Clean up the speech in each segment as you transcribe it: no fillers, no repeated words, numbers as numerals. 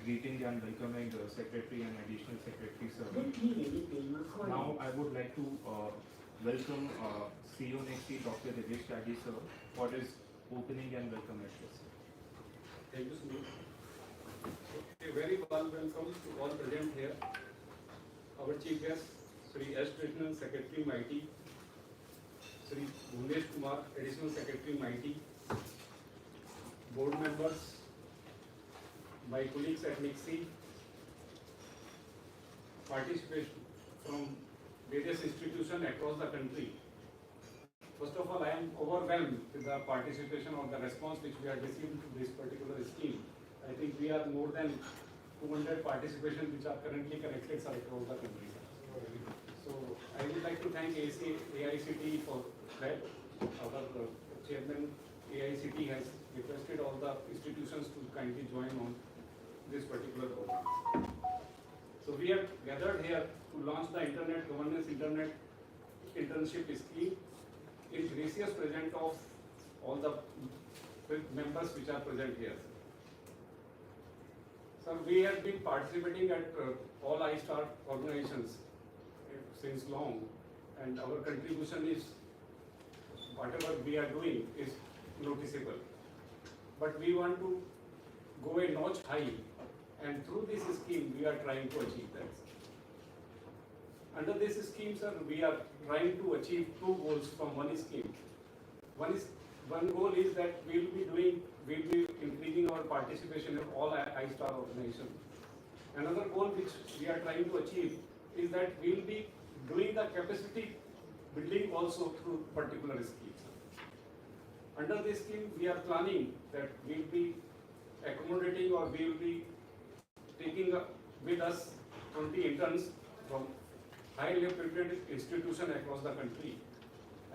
greeting and welcoming the Secretary and Additional Secretary, sir. Now I would like to welcome CEO Next Dr. Devesh Tyagi, sir, for his opening and welcome address. Thank you, Sunil. A very warm welcome to all present here. Our Chief Guest, Sri S. Krishnan, Secretary Mighty, Sri Bhunesh Kumar, Additional Secretary Mighty, board members, my colleagues at NICSI, participation from various institutions across the country. First of all, I am overwhelmed with the participation or the response which we have received to this particular scheme. I think we are more than 200 participation which are currently connected across the country. So I would like to thank AICT for that. Our chairman AICT has requested all the institutions to kindly join on this particular program. So we have gathered here to launch the Internet Governance Internet Internship Scheme in gracious presence of all the members which are present here. So we have been participating at all iStar organizations since long, and our contribution is, whatever we are doing is noticeable. But we want to go a notch high, and through this scheme we are trying to achieve that. Under this scheme, sir, we are trying to achieve two goals from one scheme. One goal is that we'll be increasing our participation in all iStar organizations. Another goal which we are trying to achieve is that we'll be doing the capacity building also through particular schemes. Under this scheme, we are planning that we'll be accommodating or we'll be taking with us 20 interns from highly reputed institutions across the country,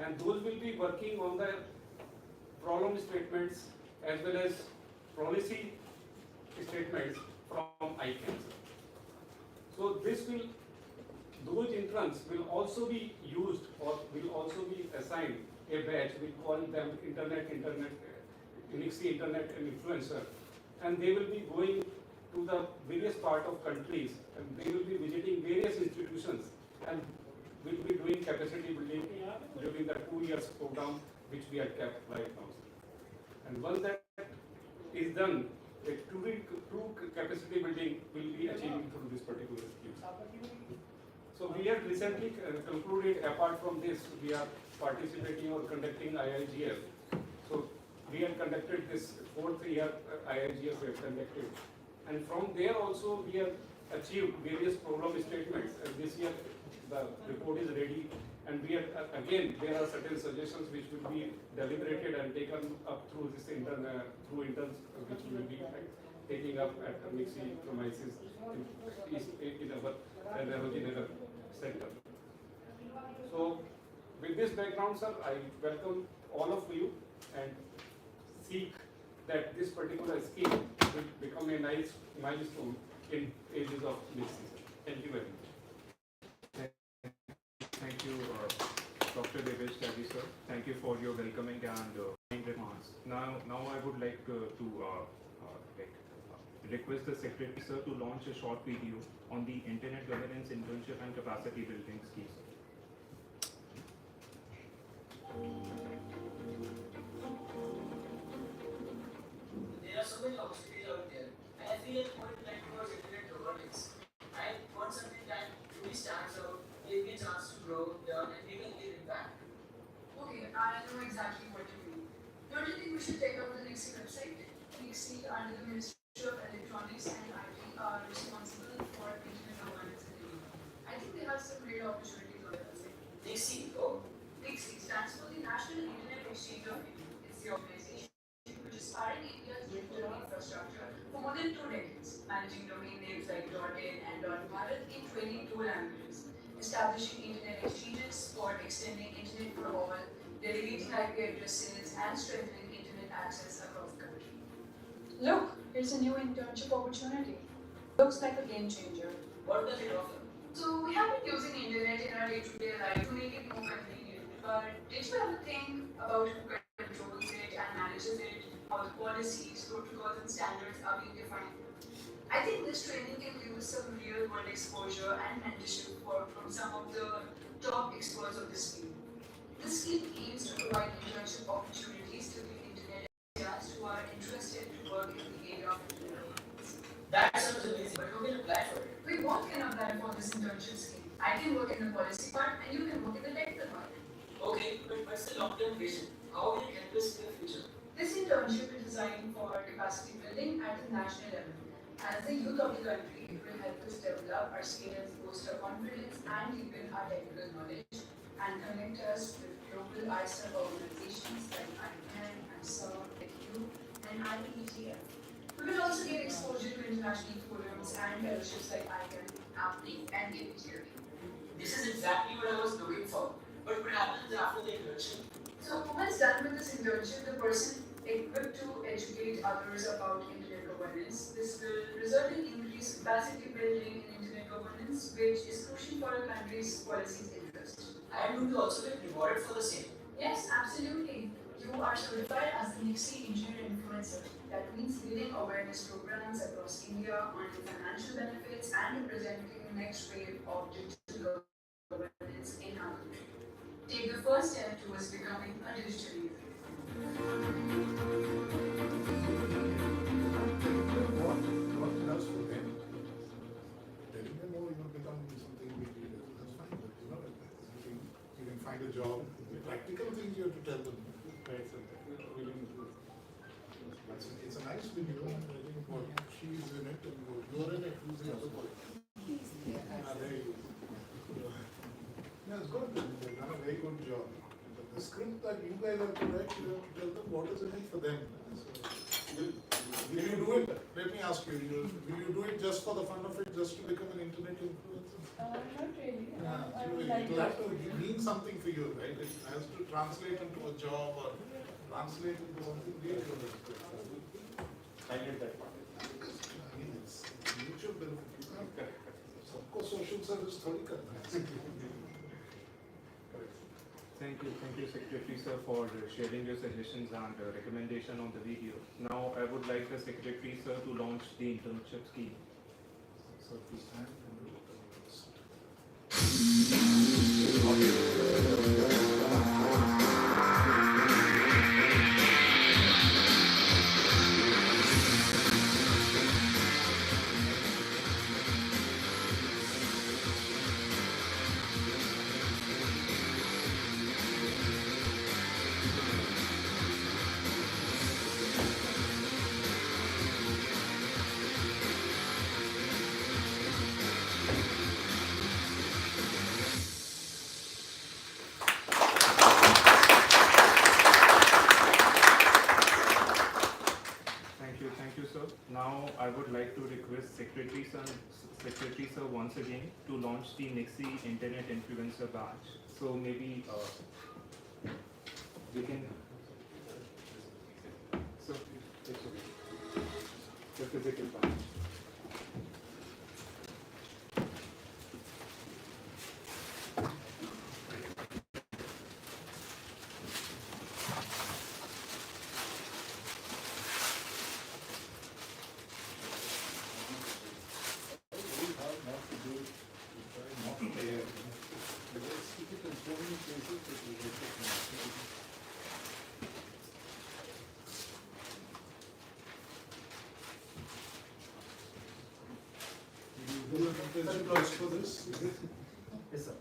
and those will be working on the problem statements as well as policy statements from ICANN. So those interns will also be used or will also be assigned a batch. We call them NICSI Internet and Influencer, and they will be going to the various part of countries, and they will be visiting various institutions and will be doing capacity building during the 2 years program which we have kept right now. And once that is done, a true capacity building will be achieved through this particular scheme. So we have recently concluded, apart from this, we are participating or conducting IIGF. So we have conducted this 4th year IIGF we have conducted. And from there also we have achieved various problem statements. And this year the report is ready, and we are again there are certain suggestions which will be deliberated and taken up through this interns which we will be taking up at NICSI premises in our Nehru Center. So with this background, sir, I welcome all of you and seek that this particular scheme will become a nice milestone in ages of NICSI. Thank you very much. Thank you, Dr. Devesh Tyagi, sir. Thank you for your welcoming and kind remarks. Now I would like to request the Secretary, sir, to launch a short video on the Internet Governance Internship and Capacity Building Scheme. There are so many opportunities out there, and I feel like going back towards internet governance. I want something that truly stands out, give me a chance to grow, learn, and make a real impact. Okay, I know exactly what you mean. Don't you think we should take over the NICSI website? NICSI, under the Ministry of Electronics and IT, are responsible for internet governance in India. I think they have some great opportunities on their website. NICSI, oh, NICSI stands for the National Internet Exchange of India. It's the organization which is powering India's digital infrastructure for more than 2 decades, managing domain names like .in and .bharat in 22 languages, establishing internet exchanges for extending internet for all, delegating IP addresses, and strengthening internet access across the country. Look, here's a new internship opportunity. Looks like a game changer. what does it offer? So we have been using internet in our day-to-day life to make it more convenient. But did you ever think about who controls it and manages it? How the policies, protocols, and standards are being defined? I think this training can give some real world exposure and mentorship from some of the top experts of this field. This scheme aims to provide internship opportunities to the internet enthusiasts who are interested to work in the area of internet governance. That sounds amazing, but who can apply for it? We both can apply for this internship scheme. I can work in the policy part and you can work in the technical part. Okay, but what's the long-term vision? How will it help us in the future? This internship is designed for capacity building at the national level. As the youth of the country, it will help us develop our skills, boost our confidence, and deepen our technical knowledge, and connect us with global ISA organizations like ICANN, ISA, IQ, and IETF. We will also get exposure to international forums and fellowships like ICANN, APNI, and IETF. This is exactly what I was looking for. But what happens after the internship? So once done with this internship, the person equipped to educate others about internet governance. This will result in increased capacity building in internet governance, which is crucial for a country's policies interest. And would you also get rewarded for the same? Yes, absolutely. You are certified as the Nixie Engineer Influencer. That means leading awareness programs across India on financial benefits and representing the next wave of digital governance in our country. Take the first step towards becoming a digital leader. What does for them? Telling them, oh, you're becoming something big leader, that's fine, but you can find a job. The practical things you have to tell them. It's a nice video, and I think what she's in it, and you're in it, who's the other boy? There you go. Yeah, it's good, they've done a very good job. But the script that you guys have to write, you have to tell them what is in it for them. So, will you do it? Let me ask you, will you do it just for the fun of it, just to become an internet influencer? Not really. Yeah, I so would it like will have to. to mean something for you, right? It has to translate into a job or translate into something real. I get that part. I mean, it's mutual benefit. You can't, सबको social service थोड़ी करना है. Thank you, Secretary Sir, for sharing your suggestions and recommendation on the video. Now, I would like the Secretary Sir to launch the internship scheme. So please stand and look at this. Thank you, sir. Now, I would like to request Secretary Sir once again to launch the Nixie Internet Influencer Batch. So maybe we can. So it's okay. The physical batch. Applause for this. Yes, sir.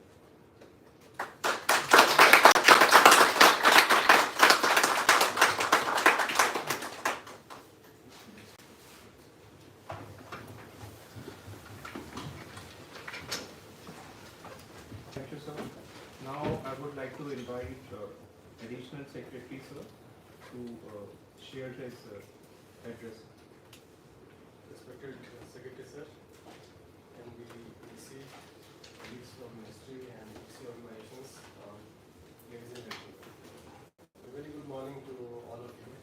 Thank you, sir. Now, I would like to invite Additional Secretary, sir, to share his address. Respected Secretary Sir, and the DC, colleagues from Ministry and DC organizations, ladies and gentlemen. A very good morning to all of you.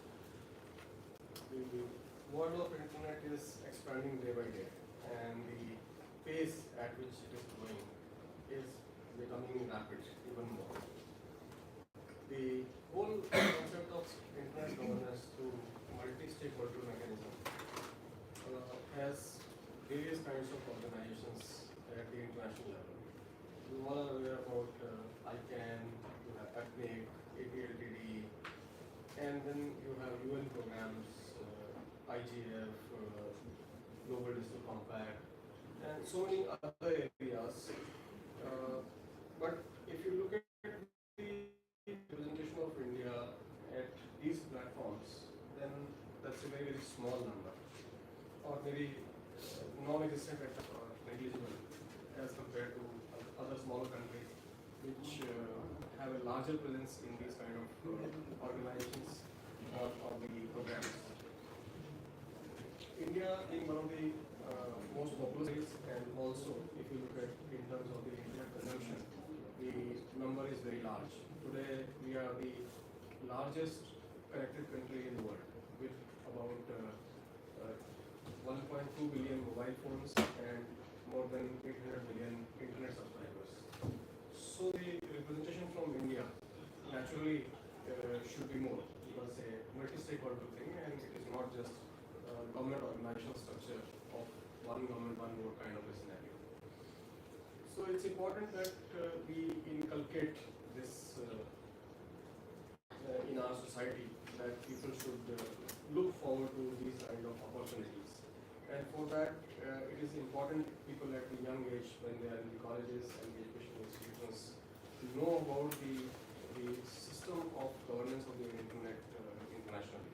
The world of internet is expanding day by day, and the pace at which it is growing is becoming rapid even more. The whole concept of internet governance through multi-stakeholder mechanism has various kinds of organizations at the international level. You all are aware about ICANN, you have APNIC, APLTD, and then you have UN programs, IGF, Global Digital Compact, and so many other areas. But if you look at the representation of India at these platforms, then that's a very, very small number, or maybe non-existent or negligible as compared to other smaller countries which have a larger presence in these kind of organizations or the programs. India being one of the most populous states, and also if you look at in terms of the internet consumption, the number is very large. Today we are the largest connected country in the world with about 1.2 billion mobile phones and more than 800 million internet subscribers. So the representation from India naturally should be more, because a multi-stakeholder thing, and it is not just government organizational structure of one government, one vote kind of a scenario. So it's important that we inculcate this in our society, that people should look forward to these kind of opportunities. And for that, it is important people at a young age, when they are in the colleges and the educational institutions, to know about the system of governance of the internet internationally.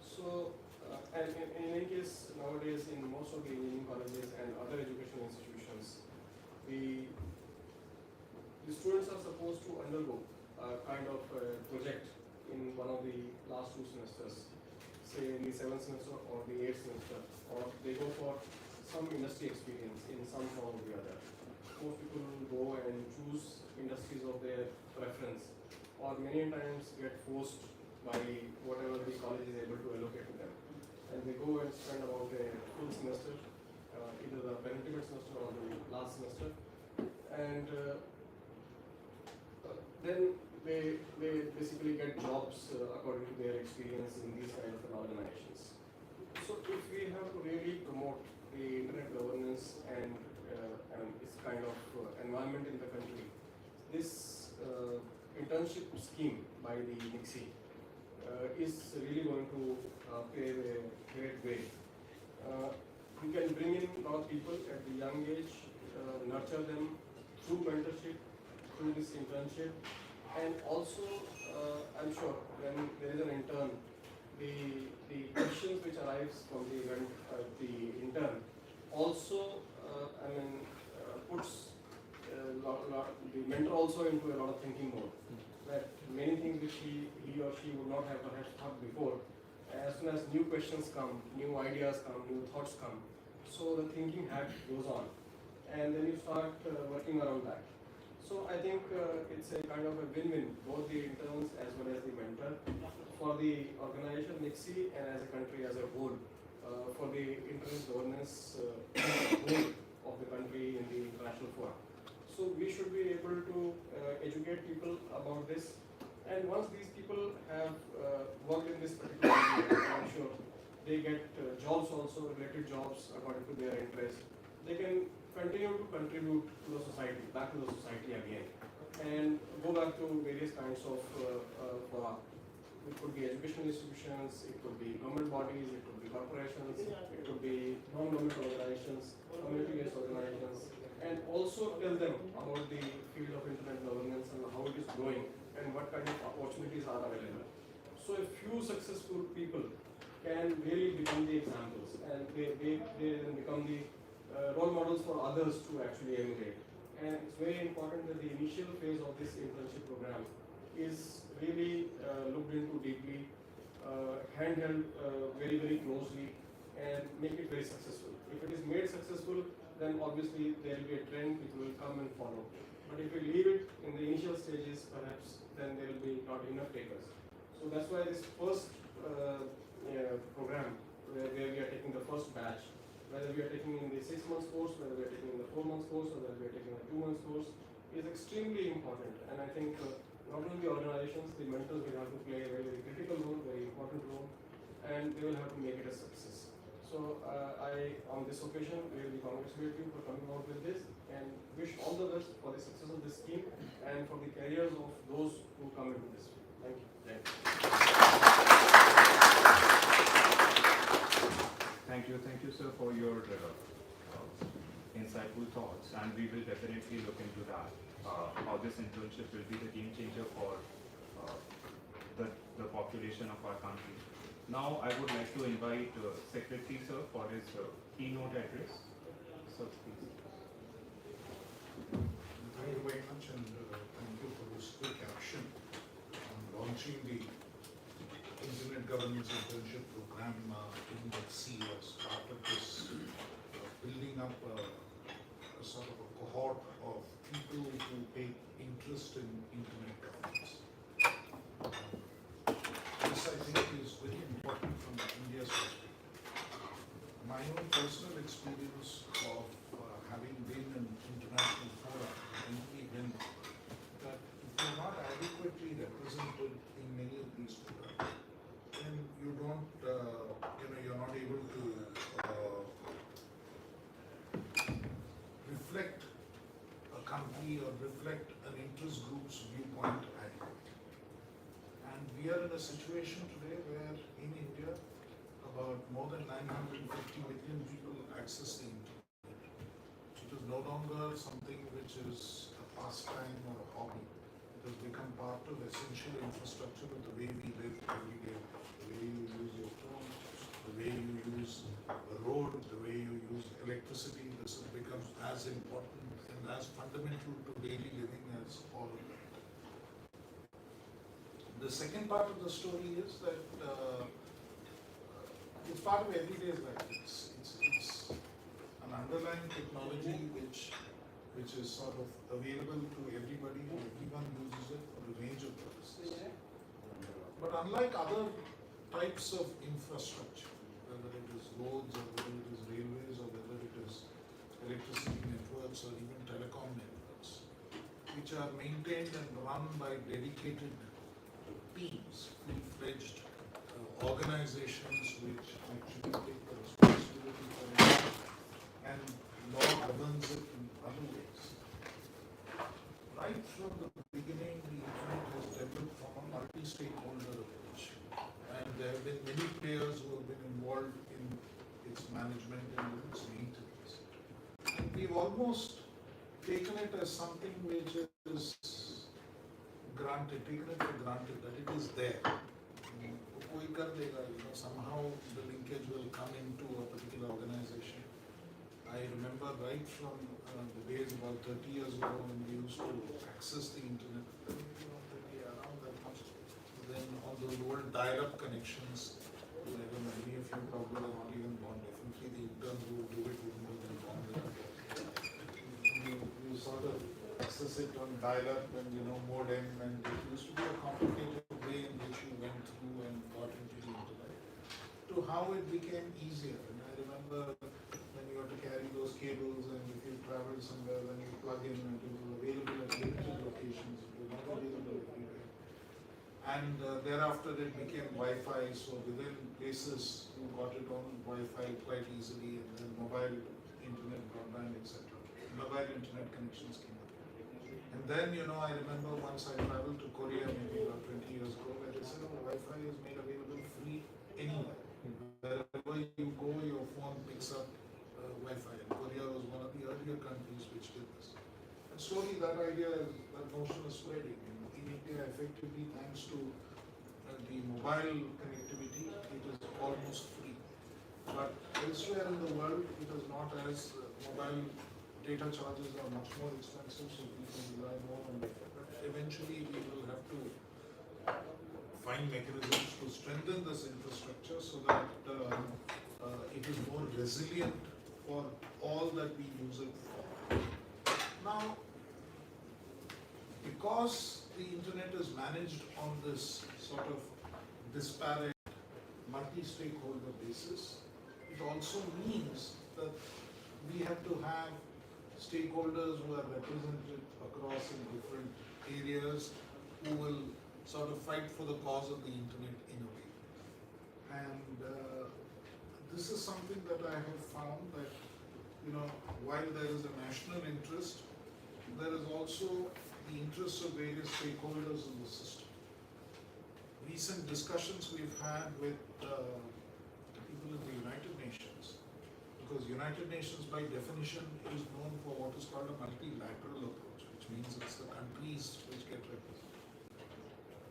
So, and in any case, nowadays in most of the engineering colleges and other educational institutions, the students are supposed to undergo a kind of project in one of the last 2 semesters, say in the 7th semester or the 8th semester, or they go for some industry experience in some form or the other. Most people go and choose industries of their preference, or many times get forced by whatever the college is able to allocate to them. And they go and spend about a full semester, either the penultimate semester or the last semester, and then they basically get jobs according to their experience in these kind of organizations. So if we have to really promote the internet governance and this kind of environment in the country, this internship scheme by the NICSI is really going to pave a great way. We can bring in a lot of people at the young age, nurture them through mentorship, through this internship, and also I'm sure when there is an intern, the questions which arise from the event, the intern also puts the mentor also into a lot of thinking mode, that many things which he or she would not have perhaps thought before, as soon as new questions come, new ideas come, new thoughts come, so the thinking hat goes on, and then you start working around that. So I think it's a kind of a win-win, both the interns as well as the mentor, for the organization NICSI and as a country as a whole, for the internet governance whole of the country in the international forum. So we should be able to educate people about this, and once these people have worked in this particular area, I'm sure they get jobs also, related jobs according to their interest. They can continue to contribute to the society, back to the society again, and go back to various kinds of fora. It could be educational institutions, it could be government bodies, it could be corporations, it could be non-government organizations, community-based organizations, and also tell them about the field of internet governance and how it is growing and what kind of opportunities are available. So a few successful people can really become the examples, and they then become the role models for others to actually emulate. And it's very important that the initial phase of this internship program is really looked into deeply, handheld very, very closely, and make it very successful. If it is made successful, then obviously there will be a trend which will come and follow. But if we leave it in the initial stages, perhaps then there will be not enough takers. So that's why this first program, where we are taking the first batch, whether we are taking in the 6 months course, whether we are taking in the 4 months course, or whether we are taking a 2 months course, is extremely important. And I think not only the organizations, the mentors will have to play a very, very critical role, very important role, and they will have to make it a success. So on this occasion, really congratulate you for coming out with this and wish all the best for the success of this scheme and for the careers of those who come into this field. Thank you. Thank you, sir, for your insightful thoughts, and we will definitely look into that. How this internship will be the game changer for the population of our country. Now, I would like to invite Secretary Sir for his keynote address. Sir, please. Thank you very much, and thank you for this quick action on launching the Internet Governance Internship Program in the C as part of this building up a sort of a cohort of people who take interest in Internet governance. This, I think, is very important from India's perspective. My own personal experience of having been in international fora generally been that if you're not adequately represented in many of these fora, then you don't, you're not able to reflect a country or reflect an interest group's viewpoint adequately. And we are in a situation today where in India, about more than 950 million people access the internet. It is no longer something which is a pastime or a hobby. It has become part of essential infrastructure of the way we live every day. The way you use your phone, the way you use the road, the way you use electricity. This has become as important and as fundamental to daily living as all of that. The second part of the story is that it's part of everyday's life. It's an underlying technology which is sort of available to everybody. Everyone uses it for a range of purposes. But unlike other types of infrastructure, whether it is roads or whether it is railways or whether it is electricity networks or even telecom networks, which are maintained and run by dedicated teams, full-fledged organizations which actually take the responsibility for it, and law governs it in other ways. Right from the beginning, the internet has developed from a multi-stakeholder approach, and there have been many players who have been involved in its management and its maintenance. And we've almost taken it as something which is taken it for granted that it is there. Somehow the linkage will come into a particular organization. I remember right from the days about 30 years ago when we used to access the internet, around that much. Then all those old dial-up connections, I don't know, many of you probably are not even born. Definitely the interns who do it wouldn't have been born with it. You sort of access it on dial-up and modem, and it used to be a complicated way in which you went through and got into the internet, to how it became easier. And I remember when you had to carry those cables, and if you traveled somewhere, then you plug in, and it was available at limited locations. It was not available everywhere. And thereafter it became Wi-Fi, so within places you got it on Wi-Fi quite easily, and then mobile internet, broadband, etc. Mobile internet connections came up. And then, I remember once I traveled to Korea maybe about 20 years ago, where they said, Wi-Fi is made available free anywhere. Wherever you go, your phone picks up Wi-Fi. And Korea was one of the earlier countries which did this. And slowly that notion is spreading. In India, effectively, thanks to the mobile connectivity, it is almost free. But elsewhere in the world, it is not as mobile data charges are much more expensive, so people rely more on data. But eventually, we will have to find mechanisms to strengthen this infrastructure so that it is more resilient for all that we use it for. Now, because the internet is managed on this sort of disparate multi-stakeholder basis, it also means that we have to have stakeholders who are represented across in different areas who will sort of fight for the cause of the internet in a way. And this is something that I have found that, while there is a national interest, there is also the interest of various stakeholders in the system. Recent discussions we've had with people in the United Nations, because United Nations by definition is known for what is called a multilateral approach, which means it's the countries which get represented.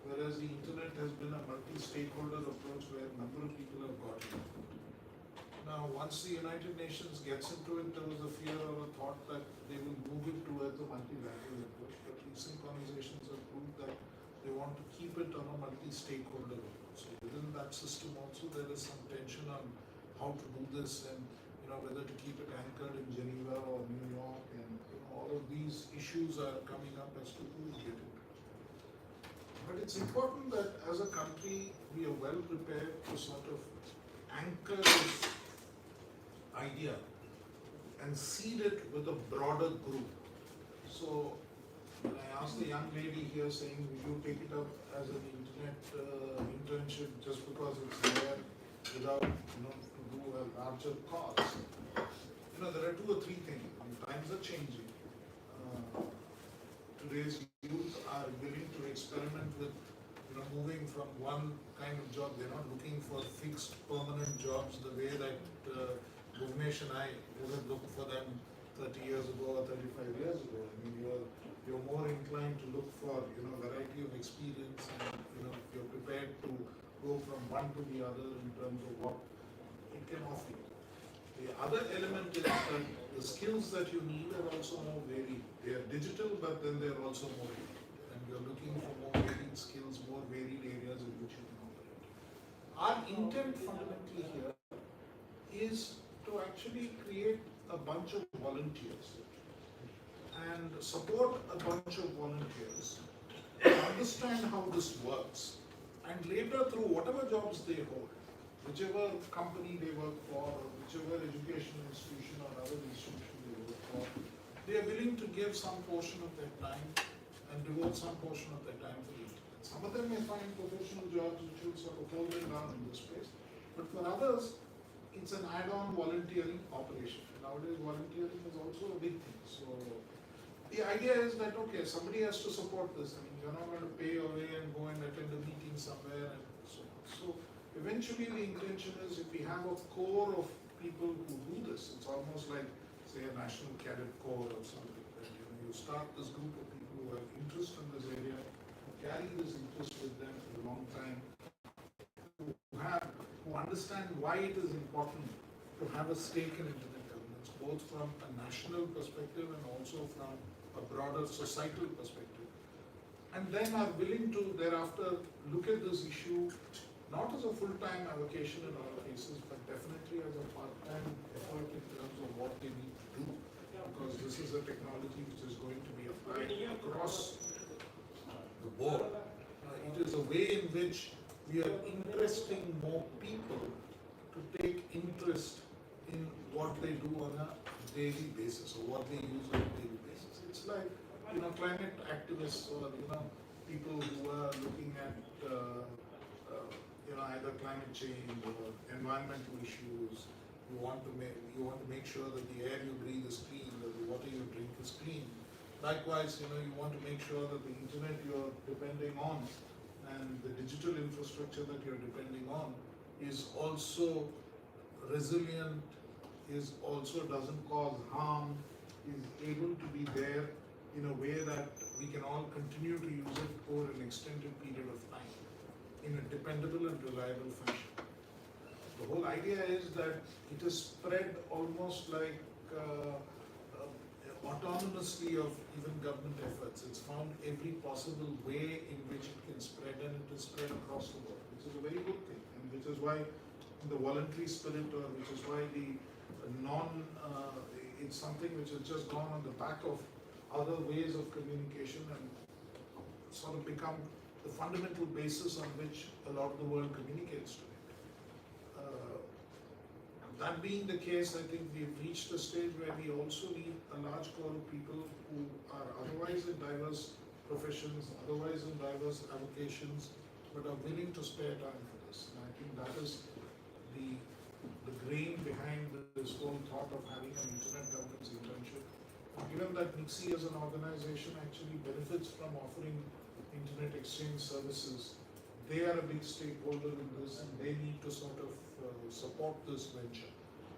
Whereas the internet has been a multi-stakeholder approach where a number of people have got in. Now, once the United Nations gets into it, there was a fear or a thought that they will move it towards a multilateral approach. But recent conversations have proved that they want to keep it on a multi-stakeholder approach. So within that system also, there is some tension on how to do this and whether to keep it anchored in Geneva or New York, and all of these issues are coming up as to who will get into it. But it's important that as a country we are well prepared to sort of anchor this idea and seed it with a broader group. So when I asked the young lady here saying, will you take it up as an internet internship just because it's there without, to do a larger cause? There are two or three things. Times are changing. Today's youth are willing to experiment with, moving from one kind of job. They're not looking for fixed, permanent jobs the way that Bhuvnesh and I would have looked for them 30 years ago or 35 years ago. I mean, you're more inclined to look for, variety of experience, and, you're prepared to go from one to the other in terms of what it can offer you. The other element is that the skills that you need are also more varied. They are digital, but then they're also more varied. And you're looking for more varied skills, more varied areas in which you can operate. Our intent fundamentally here is to actually create a bunch of volunteers and support a bunch of volunteers to understand how this works, and later through whatever jobs they hold, whichever company they work for, or whichever education institution or other institution they work for, they are willing to give some portion of their time and devote some portion of their time for the internet. Some of them may find professional jobs which will sort of hold them down in this space, but for others, it's an add-on volunteering operation. Nowadays, volunteering is also a big thing. So the idea is that, okay, somebody has to support this. I mean, you're not going to pay your way and go and attend a meeting somewhere and so on. So eventually the intention is, if we have a core of people who do this, it's almost like, say, a national cadet corps or something. That, you start this group of people who have interest in this area, who carry this interest with them for a long time, who understand why it is important to have a stake in internet governance, both from a national perspective and also from a broader societal perspective, and then are willing to thereafter look at this issue not as a full-time avocation in all cases, but definitely as a part-time effort in terms of what they need to do, because this is a technology which is going to be applied across the board. It is a way in which we are interesting more people to take interest in what they do on a daily basis, or what they use on a daily basis. It's like, climate activists, or, people who are looking at, either climate change or environmental issues. You want to make sure that the air you breathe is clean, that the water you drink is clean. Likewise, you want to make sure that the internet you're depending on and the digital infrastructure that you're depending on is also resilient, is also doesn't cause harm, is able to be there in a way that we can all continue to use it over an extended period of time in a dependable and reliable fashion. The whole idea is that it is spread almost like autonomously of even government efforts. It's found every possible way in which it can spread, and it is spread across the world, which is a very good thing, and which is why the voluntary spirit, or which is why the it's something which has just gone on the back of other ways of communication and sort of become the fundamental basis on which a lot of the world communicates today. That being the case, I think we've reached a stage where we also need a large core of people who are otherwise in diverse professions, otherwise in diverse avocations, but are willing to spare time for this. And I think that is the the grain behind this whole thought of having an internet governance internship. Given that NIXI as an organization actually benefits from offering internet exchange services, they are a big stakeholder in this and they need to sort of support this venture,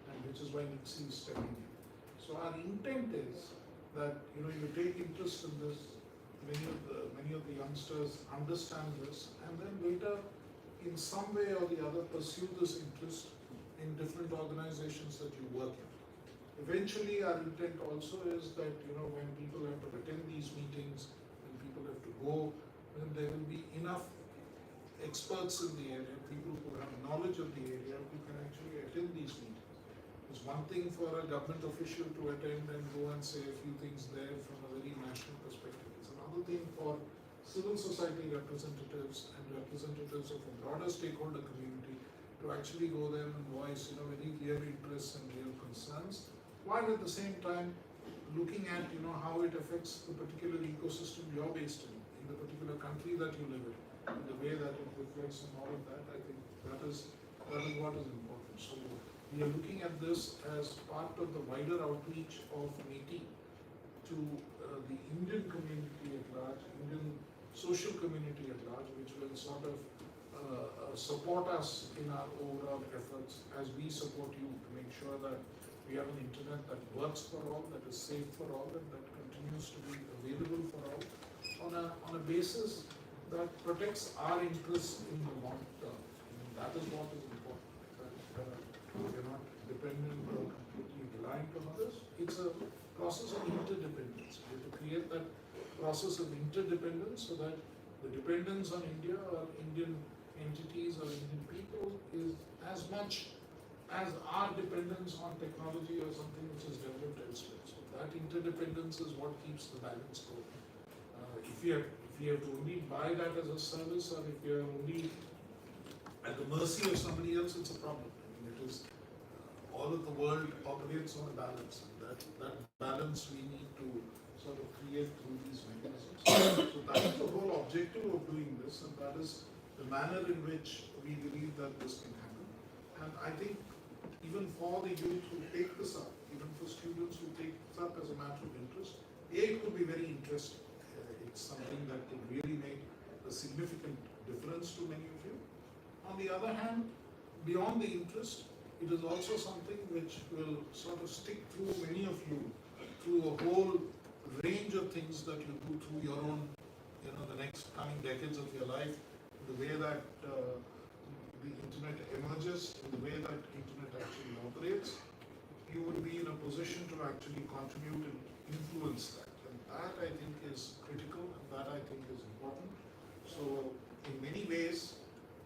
and which is why NIXI is stepping in. So our intent is that you take interest in this, many of the youngsters understand this, and then later in some way or the other pursue this interest in different organizations that you work in. Eventually our intent also is that when people have to attend these meetings, when people have to go, then there will be enough experts in the area, people who have knowledge of the area who can actually attend these meetings. It's one thing for a government official to attend and go and say a few things there from a very national perspective. It's another thing for civil society representatives and representatives of a broader stakeholder community to actually go there and voice very real interests and real concerns, while at the same time looking at how it affects the particular ecosystem you're based in the particular country that you live in the way that it reflects on all of that. I think that is what is important. So we are looking at this as part of the wider outreach of NITI to the Indian community at large, Indian social community at large, which will sort of support us in our overall efforts as we support you to make sure that we have an internet that works for all, that is safe for all, and that continues to be available for all on a basis that protects our interests in the long term. That is what is important. That we're not dependent or completely reliant on others. It's a process of interdependence. We have to create that process of interdependence so that the dependence on India or Indian entities or Indian people is as much as our dependence on technology or something which is developed elsewhere. So that interdependence is what keeps the balance going. If you have to only buy that as a service, or if you are only at the mercy of somebody else, it's a problem. I mean, it is all of the world operates on a balance, and that balance we need to sort of create through these mechanisms. So that is the whole objective of doing this, and that is the manner in which we believe that this can happen. And I think even for the youth who take this up, even for students who take this up as a matter of interest, it could be very interesting. It's something that could really make a significant difference to many of you. On the other hand, beyond the interest, it is also something which will sort of stick through many of you through a whole range of things that you do through your own, the next coming decades of your life, the way that the internet emerges, the way that internet actually operates, you will be in a position to actually contribute and influence that. And that I think is critical, and that I think is important. So in many ways,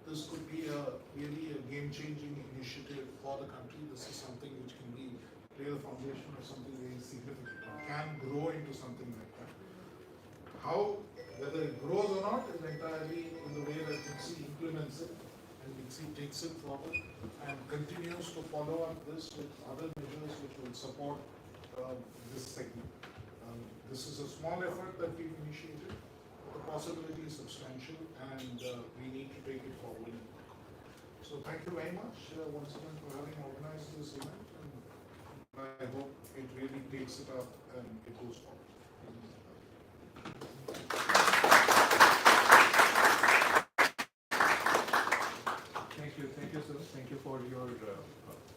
this could be really a game-changing initiative for the country. This is something which can lay the foundation of something very significant. It can grow into something like that. Whether it grows or not is entirely in the way that NIXI implements it, and NIXI takes it forward and continues to follow up this with other measures which will support this segment. This is a small effort that we've initiated. The possibility is substantial, and we need to take it forward. So thank you very much once again for having organized this event, and I hope it really takes it up and it goes forward. Thank you, sir. Thank you for your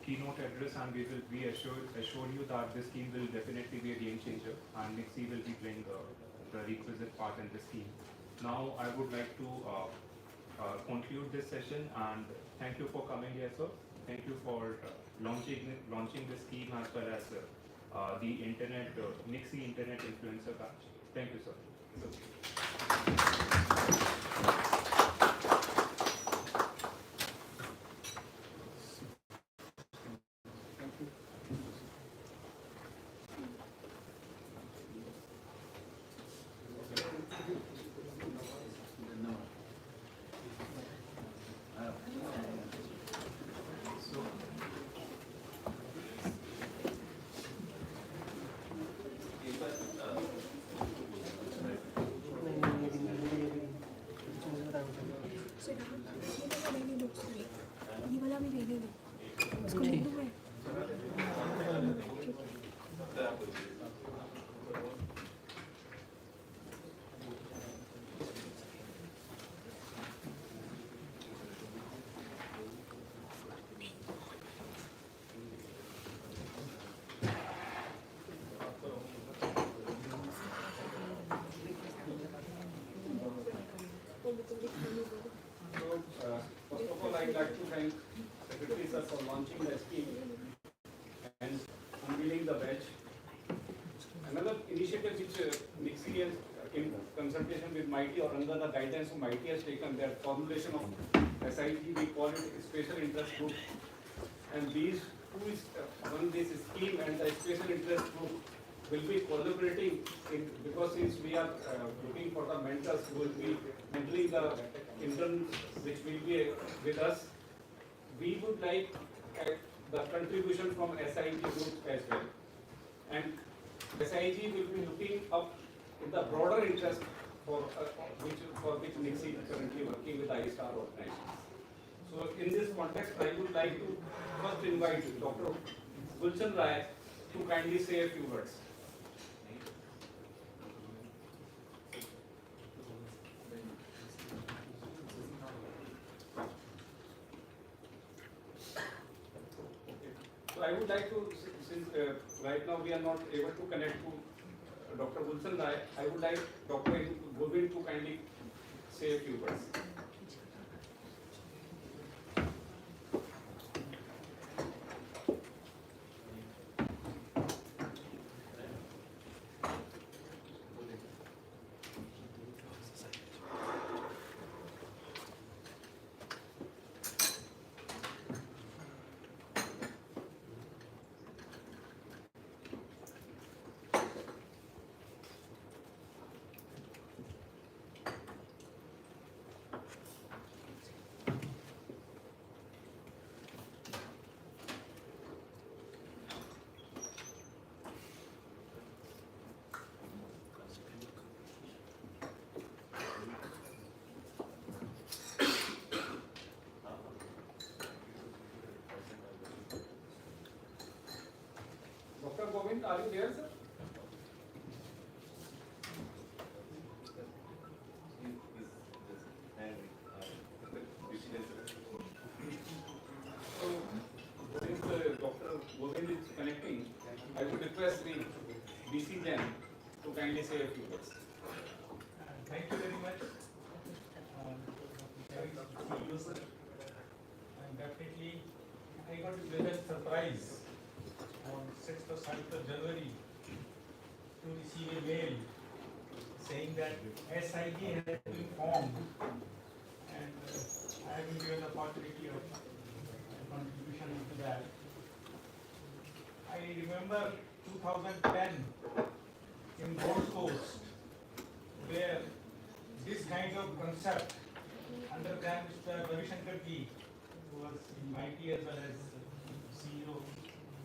keynote address, and we will assure you that this scheme will definitely be a game changer, and NIXI will be playing the requisite part in this scheme. Now, I would like to conclude this session, and thank you for coming here, sir. Thank you for launching this scheme as well as the NIXI Internet Influencer Batch. Thank you, sir. thank Secretary Sir for launching the scheme and unveiling the badge. Another initiative which Nixie has, in consultation with MIT or under the guidance of MIT has taken, their formulation of SIG, we call it Special Interest Group. And these who is run this scheme and the Special Interest Group will be collaborating in, because since we are looking for the mentors who will be mentoring the interns which will be with us, we would like the contribution from SIG group as well. And SIG will be looking up in the broader interest for which Nixie is currently working with I-Star organizations. So in this context, I would like to first invite Dr. Gulshan Rai to kindly say a few words. So I would like to, since right now we are not able to connect to Dr. Gulshan Rai, I would like Dr. Govind to kindly say a few words. Dr. Govind, are you there, sir? So, since Dr. Govind is connecting, I would request the DC Jain to kindly say a few words. Thank you very much. See you, sir. And definitely, I got a pleasant surprise on 6th or 7th of January to receive a mail saying that SIG has been formed, and I have been given the opportunity of contribution to that. I remember 2010 in Gold Coast, where this kind of concept under then Mr. Ravi Shankar ji, who was in MIT as well as CEO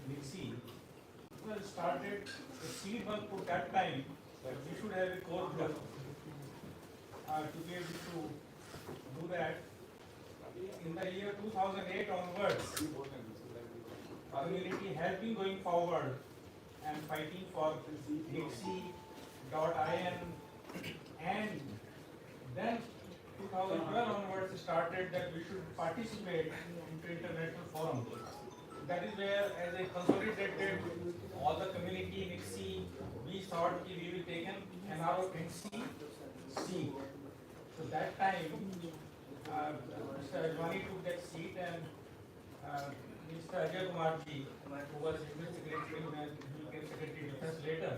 Nixie, was started. The seed was put that time that we should have a core group to be able to do that. In the year 2008 onwards, community has been going forward and fighting for Nixie.in, and then 2012 onwards started that we should participate into international forum. That is where, as a consolidated all the community Nixie, we thought we will take an NRO-NC seat. So that time, Mr. Ajwani took that seat, and Mr. Ajay Kumar ji, who was Business Secretary and he became Secretary of Defense later,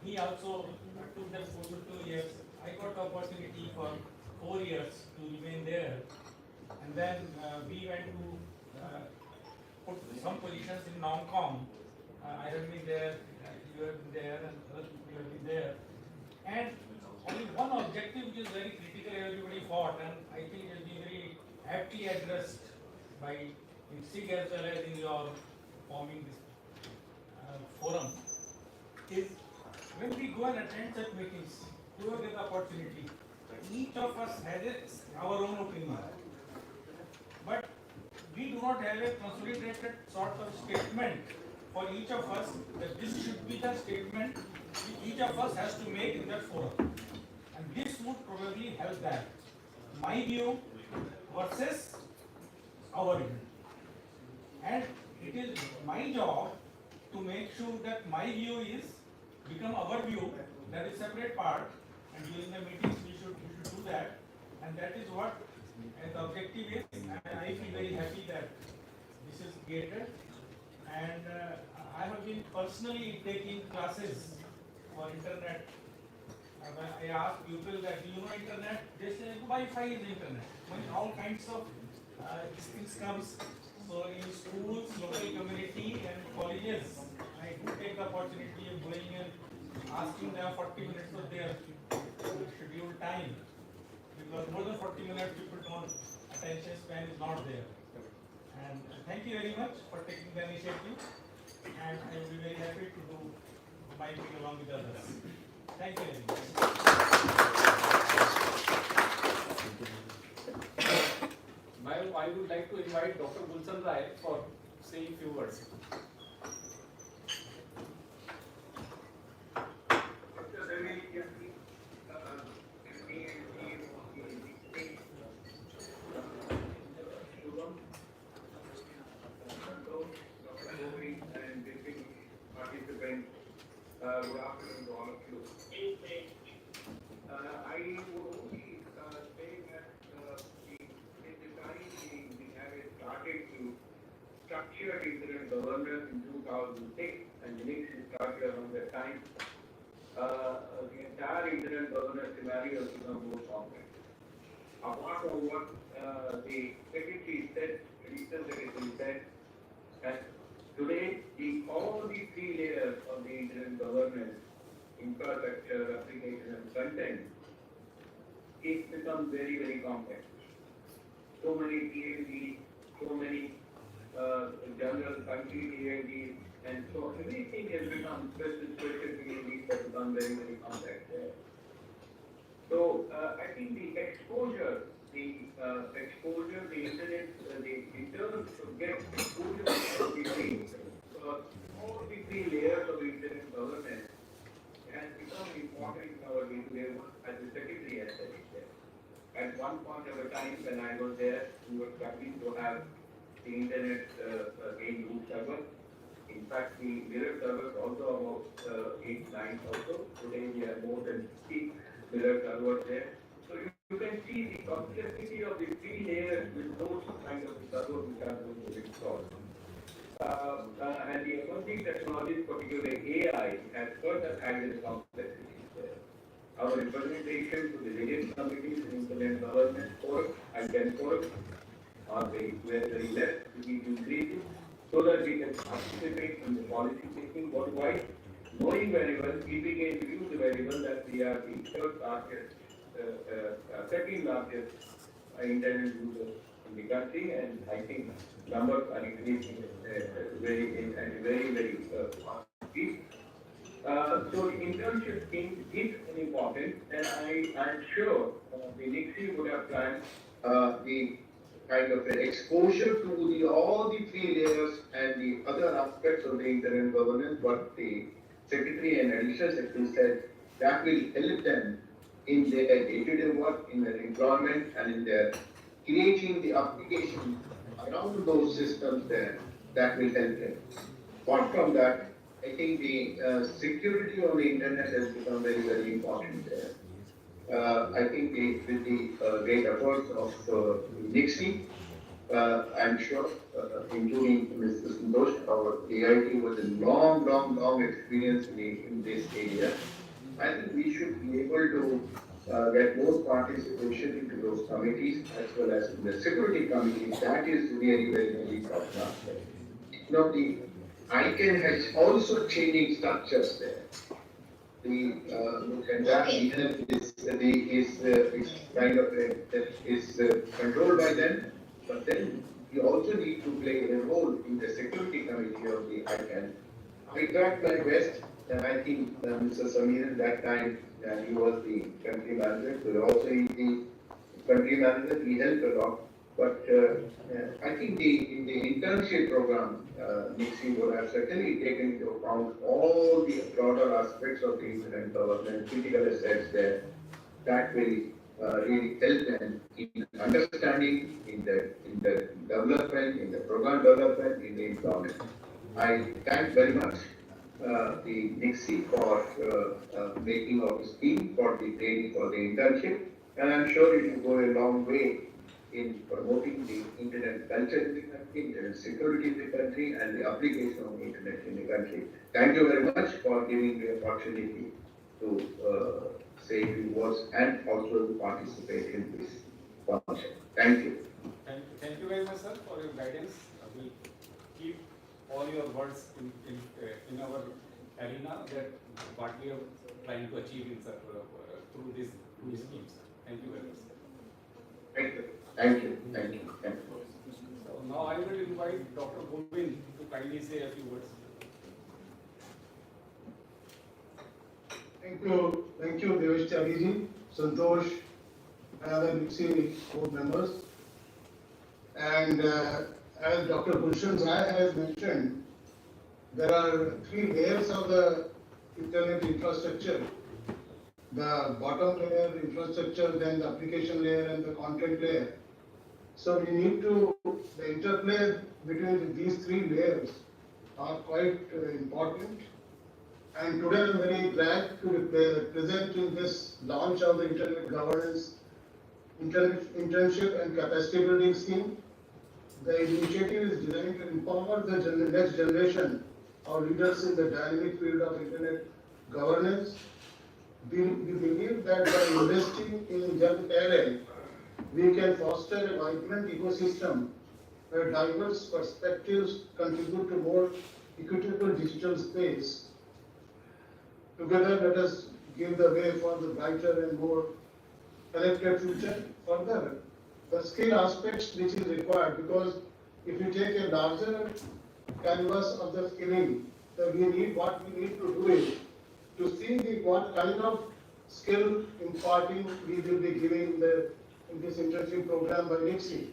he also took that post for 2 years. I got the opportunity for 4 years to remain there, and then we went to put some positions in non-com. I have been there, you have been there, and other people have been there. And only one objective which is very critical, everybody fought, and I think it has been very aptly addressed by SIG as well as in your forming this forum, is when we go and attend such meetings, we will get the opportunity. Each of us has our own opinion, but we do not have a consolidated sort of statement for each of us that this should be the statement which each of us has to make in that forum. And this would probably help that. My view versus our view. And it is my job to make sure that my view is become our view, that is separate part, and during the meetings we should do that, and that is what the objective is. and I feel very happy that this is created. And I have been personally taking classes for internet. When I ask people that do you know internet, they say Wi-Fi is internet. When all kinds of these things comes. So in schools, local community and colleges, I do take the opportunity of going and asking them 40 minutes of their scheduled time. Because more than 40 minutes people don't, attention span is not there. And thank you very much for taking the initiative. And I will be very happy to do my thing along with others. Thank you very much. I would like to invite Dr. Gulshan Rai for saying few words. Good afternoon to all of you. I would only say that in the time we have started to structure incident governance in 2006 and Unix started around that time, the entire incident governance scenario has become more complex. Apart from what the secretary said, additional secretary said, that today, all the three layers of the internet governance, infrastructure, application, and content, it becomes very, very complex. So many TLDs, so many general country TLDs, and so everything has become special TLDs have become very, very complex. So I think the exposure, the internet, in terms of get exposure to the things, all the three layers of internet governance has become important in our day-to-day work, as the secretary has said it there. At one point of a time when I was there, we were struggling to have the internet in root server. In fact, the mirror servers also about 8, 9 also. Today we have more than 60 mirror servers there. So you can see the complexity of the three layers with those kind of servers which are going to be installed. And the emerging technologies, particularly AI, has further added complexity there. Our representation to the various committees in Internet Governance Forum and Gen Forum are very less to be increasing so that we can participate in the policy making worldwide, knowing very well, keeping in view the very well that we are the third largest, second largest internet user in the country, and I think numbers are increasing very fast speed. So the internship thing is important, and I'm sure the Nixie would have planned the kind of an exposure to all the three layers and the other aspects of the internet governance, what the secretary and additional secretary said, that will help them in their day-to-day work, in their employment, and in their creating the application around those systems there, that will help them. Apart from that, I think the security on the internet has become very important there. I think with the great efforts of Nixie, I'm sure, including Mr. Santosh, our AIT was a long experience in this area. I think we should be able to get more participation into those committees as well as in the security committees. That is really very important. The ICANN has also changing structures there. And that even is kind of controlled by them, but then you also need to play a role in the security committee of the ICANN. I tried my best, and I think Mr. Samir at that time, he was the country manager, so also the country manager, he helped a lot. But I think in the internship program, Nixie would have certainly taken into account all the broader aspects of the internet governance, critical assets there, that will really help them in understanding, in the development, in the program development, in the employment. I thank very much the Nixie for making of this scheme for the training for the internship, and I'm sure it will go a long way in promoting the internet culture in the country, internet security in the country, and the application of the internet in the country. Thank you very much for giving me the opportunity to say a few words and also to participate in this function. Thank you. Thank you very much, sir, for your guidance. We'll keep all your words in our arena that what we are trying to achieve in through these schemes. Thank you very much, sir. Thank you. Thank you. Thank you. Thank you. So now I will invite Dr. Govind to kindly say a few words. Thank you, Devesh Tyagi, Santosh, and other Nixie board members. And as Dr. Gulshan Zai has mentioned, there are three layers of the internet infrastructure. The bottom layer infrastructure, then the application layer and the content layer. So we need to, the interplay between these three layers are quite important. And today I'm very glad to be present in this launch of the Internet Governance Internship and Capacity Building Scheme. The initiative is designed to empower the next generation of leaders in the dynamic field of Internet governance. We believe that by investing in young talent, we can foster a vibrant ecosystem where diverse perspectives contribute to more equitable digital space. Together, let us give the way for the brighter and more connected future. Further, the skill aspects which is required, because if you take a larger canvas of the skilling, then what we need to do is to see what kind of skill imparting we will be giving in this internship program by NIXI.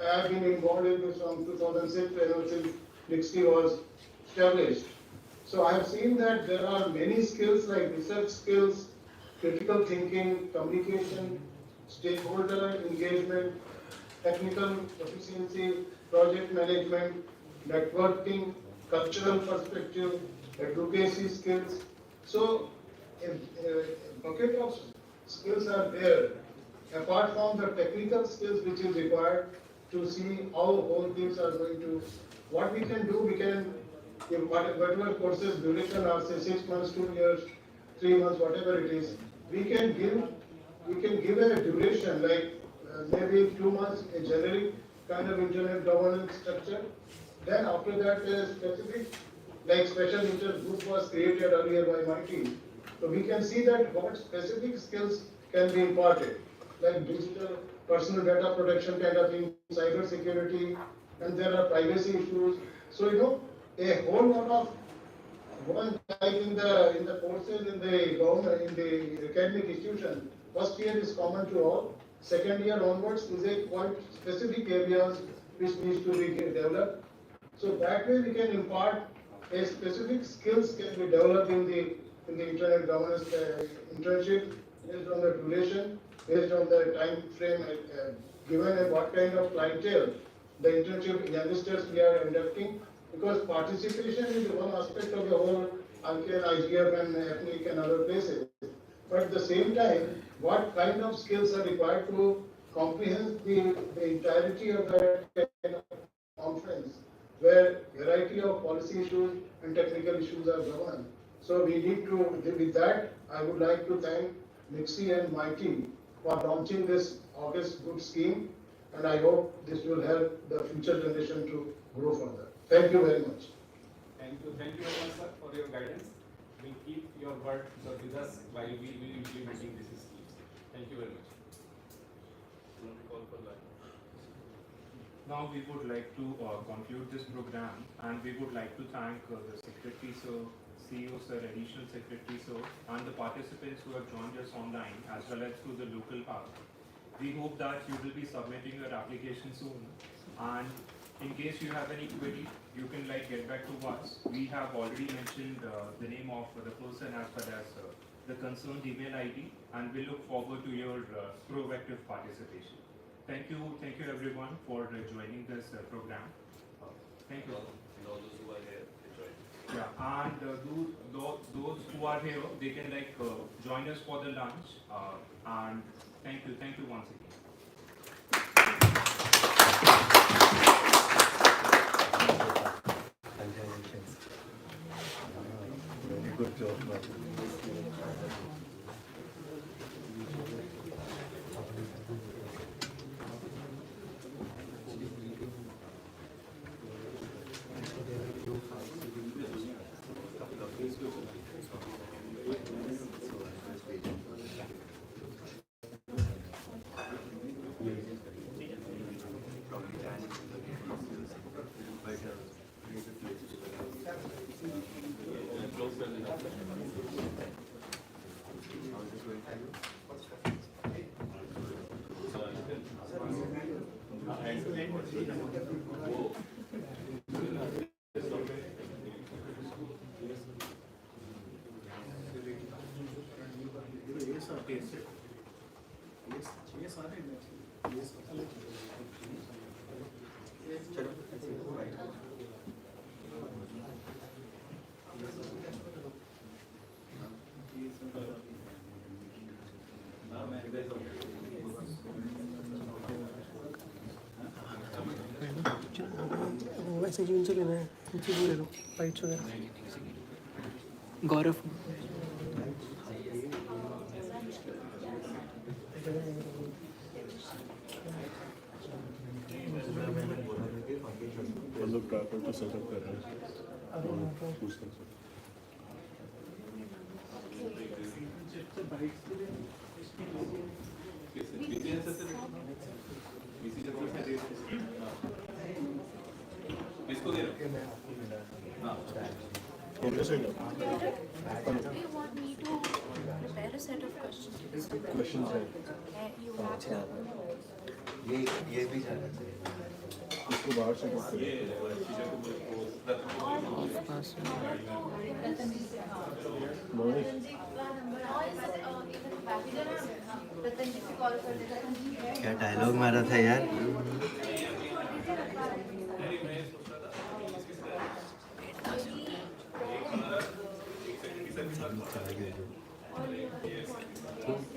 I have been involved in this from 2006 when NIXI was established. So I have seen that there are many skills like research skills, critical thinking, communication, stakeholder engagement, technical proficiency, project management, networking, cultural perspective, advocacy skills. So a bucket of skills are there, apart from the technical skills which is required to see how whole things are going to, what we can do, we can, whatever courses duration are, say 6 months, 2 years, 3 months, whatever it is, we can give a duration like maybe 2 months, a generic kind of internet governance structure. Then after that, a specific, like special interest group was created earlier by my team. So we can see that what specific skills can be imparted, like digital personal data protection kind of thing, cyber security, and there are privacy issues. So a whole lot of one like in the courses in the government, in the academic institution, first year is common to all. Second year onwards is a quite specific areas which needs to be developed. So that way we can impart a specific skills can be developed in the internet governance internship based on the duration, based on the time frame given and what kind of clientele the internship youngsters we are inducting. Because participation is one aspect of the whole RKN, IGF and ethnic and other places. But at the same time, what kind of skills are required to comprehend the entirety of that kind of conference, where variety of policy issues and technical issues are governed. So we need to, with that, I would like to thank Nixie and my team for launching this August Good scheme, and I hope this will help the future generation to grow further. Thank you very much. Thank you very much, sir, for your guidance. We'll keep your word with us while we will be implementing these schemes. Thank you very much. Now we would like to conclude this program, and we would like to thank the Secretary Sir, CEO Sir, Additional Secretary Sir, and the participants who have joined us online as well as through the local hub. We hope that you will be submitting your application soon, and in case you have any query, you can get back to us. We have already mentioned the name of the person as well as the concerned email ID, and we look forward to your proactive participation. Thank you everyone for joining this program. Thank you. And all those who are here, enjoy. Yeah, and those who are here, they can join us for the lunch. And thank you once again. Good job, man. ऐसे जी उनसे लेना है, उनसे वो ले लो bytes वगैरह। गौरव मतलब tracker तो सेटअप कर रहे हैं और पूछते हैं You want me to prepare a set of questions? Question है You have to. ये भी जाना चाहिए इसको बाहर से क्या डायलॉग मारा था यार।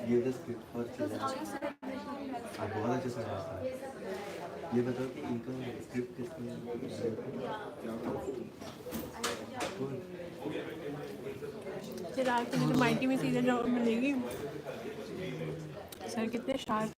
Give the script for children. बहुत अच्छा समझा था। ये बताओ कि इनका स्क्रिप्ट किसने चिराग को तो माइटी में सीधे जॉब मिलेगी। सर कितने शार्प